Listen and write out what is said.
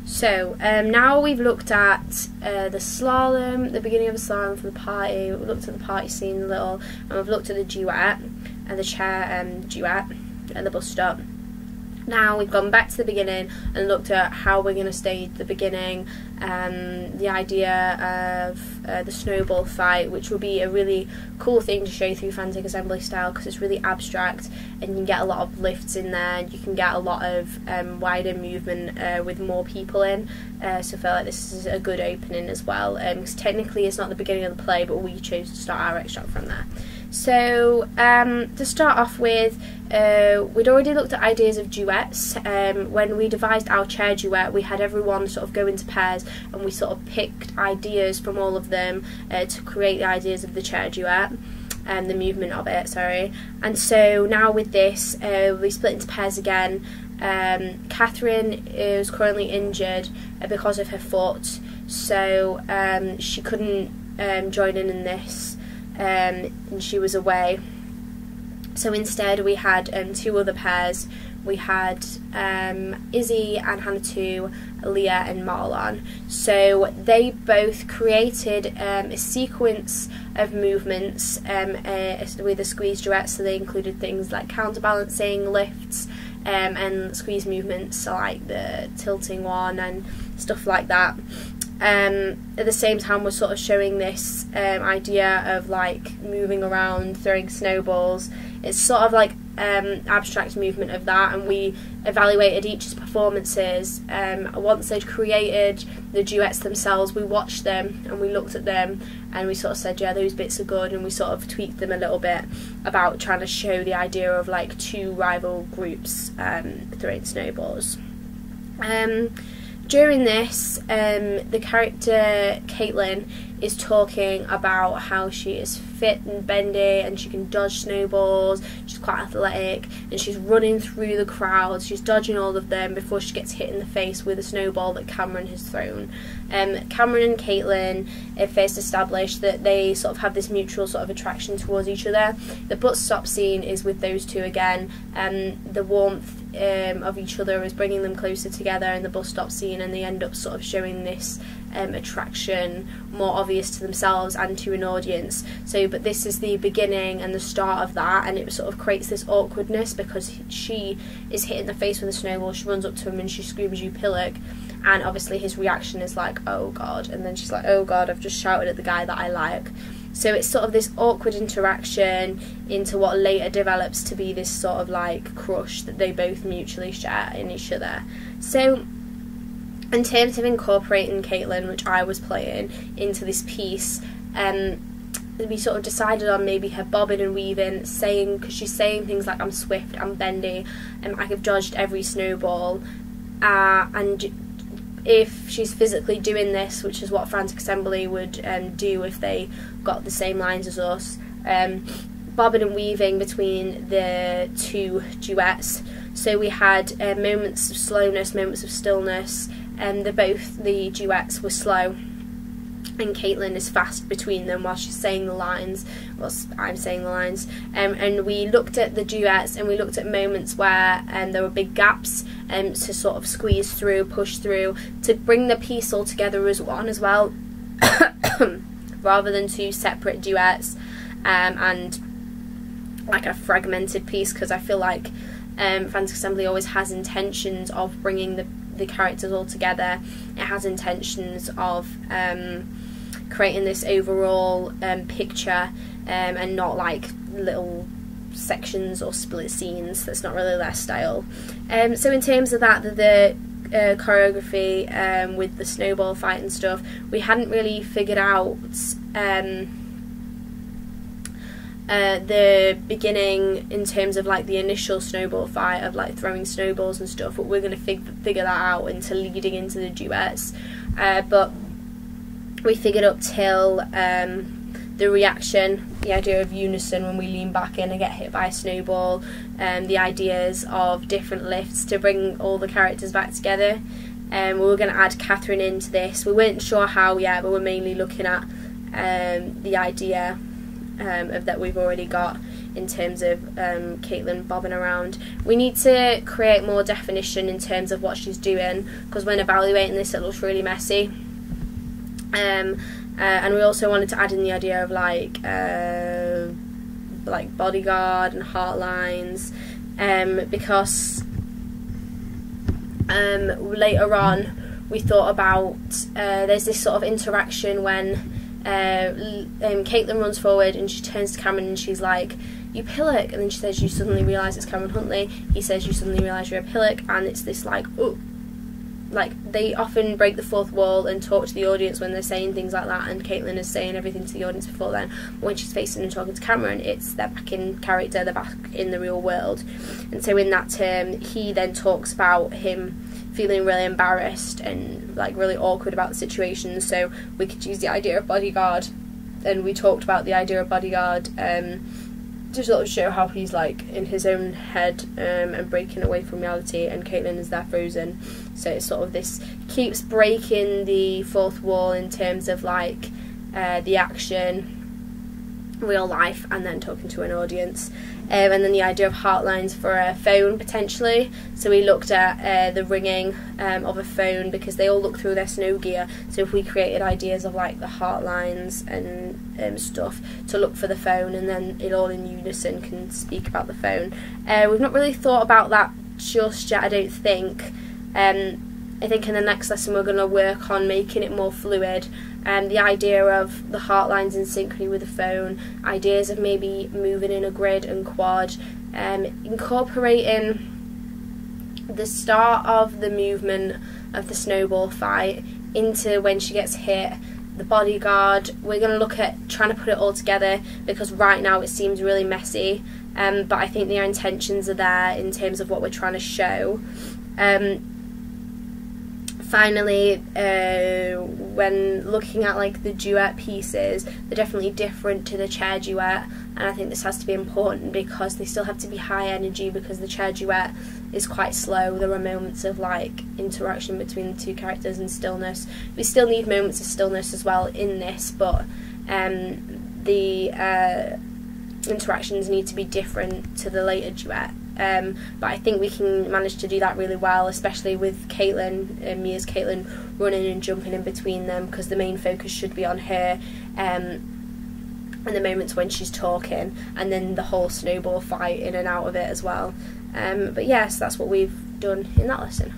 So now we've looked at the slalom, the beginning of the slalom for the party. We've looked at the party scene a little, and we've looked at the duet and the chair duet at the bus stop. Now we've gone back to the beginning and looked at how we're going to stage the beginning, the idea of the snowball fight, which will be a really cool thing to show through Frantic Assembly style because it's really abstract and you can get a lot of lifts in there, and you can get a lot of wider movement with more people in, so I feel like this is a good opening as well, because technically it's not the beginning of the play, but we chose to start our extract from there. So to start off with, we'd already looked at ideas of duets. When we devised our chair duet, we had everyone sort of go into pairs, and we sort of picked ideas from all of them to create the ideas of the chair duet, and the movement of it, sorry. And so now with this, we split into pairs again. Catherine is currently injured because of her foot, so she couldn't join in this, and she was away. So instead we had two other pairs. We had Izzy and Hannah 2, Leah and Marlon. So they both created a sequence of movements with a squeeze duet, so they included things like counterbalancing, lifts, and squeeze movements, so like the tilting one and stuff like that. At the same time, we're sort of showing this idea of like moving around, throwing snowballs. It's sort of like abstract movement of that, and we evaluated each's performances. Once they'd created the duets themselves, we watched them and we looked at them and we sort of said, yeah, those bits are good, and we sort of tweaked them a little bit about trying to show the idea of like two rival groups throwing snowballs. During this, the character Caitlin is talking about how she is fit and bendy and she can dodge snowballs, she's quite athletic, and she's running through the crowd, she's dodging all of them before she gets hit in the face with a snowball that Cameron has thrown. Cameron and Caitlin have first established that they sort of have this mutual sort of attraction towards each other. The bus stop scene is with those two again, the warmth of each other is bringing them closer together in the bus stop scene, and they end up sort of showing this attraction more obvious to themselves and to an audience. So but this is the beginning and the start of that, and it sort of creates this awkwardness because she is hit in the face with a snowball, she runs up to him and she screams, "You pillock," and obviously his reaction is like, oh god, and then she's like, oh god, I've just shouted at the guy that I like. So it's sort of this awkward interaction into what later develops to be this sort of like crush that they both mutually share in each other. So in terms of incorporating Caitlin, which I was playing, into this piece, we sort of decided on maybe her bobbing and weaving, saying, because she's saying things like, I'm swift, I'm bendy, and I have dodged every snowball, and if she's physically doing this, which is what Frantic Assembly would do if they got the same lines as us, bobbing and weaving between the two duets. So we had moments of slowness, moments of stillness, and the duets were slow, and Caitlin is fast between them while she's saying the lines, whilst I'm saying the lines. And we looked at the duets, and we looked at moments where there were big gaps to sort of squeeze through, push through, to bring the piece all together as one as well, rather than two separate duets and like a fragmented piece, because I feel like Frantic Assembly always has intentions of bringing the characters all together. It has intentions of creating this overall picture, and not like little sections or split scenes. That's not really their style. So in terms of that, the choreography with the snowball fight and stuff, we hadn't really figured out the beginning in terms of like the initial snowball fight of like throwing snowballs and stuff, but we're going to figure that out into leading into the duets, but we figured up till the reaction, the idea of unison when we lean back in and get hit by a snowball, the ideas of different lifts to bring all the characters back together. We were going to add Catherine into this. We weren't sure how yet, but we're mainly looking at the idea of that we've already got in terms of Caitlin bobbing around. We need to create more definition in terms of what she's doing, because when evaluating this it looks really messy. And we also wanted to add in the idea of like bodyguard and heart lines, because later on we thought about there's this sort of interaction when Caitlin runs forward and she turns to Cameron and she's like, "You pillock," and then she says, "You suddenly realise it's Cameron Huntley." He says, "You suddenly realise you're a pillock," and it's this like, oh, like they often break the fourth wall and talk to the audience when they're saying things like that, and Caitlin is saying everything to the audience before then. When she's facing and talking to Cameron, it's they're back in character, they're back in the real world. And so in that term, he then talks about him feeling really embarrassed and like really awkward about the situation, so we could use the idea of bodyguard, and we talked about the idea of bodyguard to sort of show how he's like in his own head and breaking away from reality, and Caitlin is there frozen. So it's sort of this keeps breaking the fourth wall in terms of like the action, real life, and then talking to an audience. And then the idea of heart lines for a phone potentially. So we looked at the ringing of a phone, because they all look through their snow gear. So if we created ideas of like the heart lines and stuff to look for the phone, and then it all in unison can speak about the phone. We've not really thought about that just yet, I don't think. I think in the next lesson we're going to work on making it more fluid. The idea of the heart lines in synchrony with the phone, ideas of maybe moving in a grid and quad, incorporating the start of the movement of the snowball fight into when she gets hit, the bodyguard. We're going to look at trying to put it all together, because right now it seems really messy, but I think their intentions are there in terms of what we're trying to show. Finally, when looking at like the duet pieces, they're definitely different to the chair duet, and I think this has to be important because they still have to be high energy, because the chair duet is quite slow. There are moments of like interaction between the two characters and stillness. We still need moments of stillness as well in this, but the interactions need to be different to the later duet. But I think we can manage to do that really well, especially with Caitlin, Mia's Caitlin, running and jumping in between them, because the main focus should be on her and the moments when she's talking, and then the whole snowball fight in and out of it as well. But yes, that's what we've done in that lesson.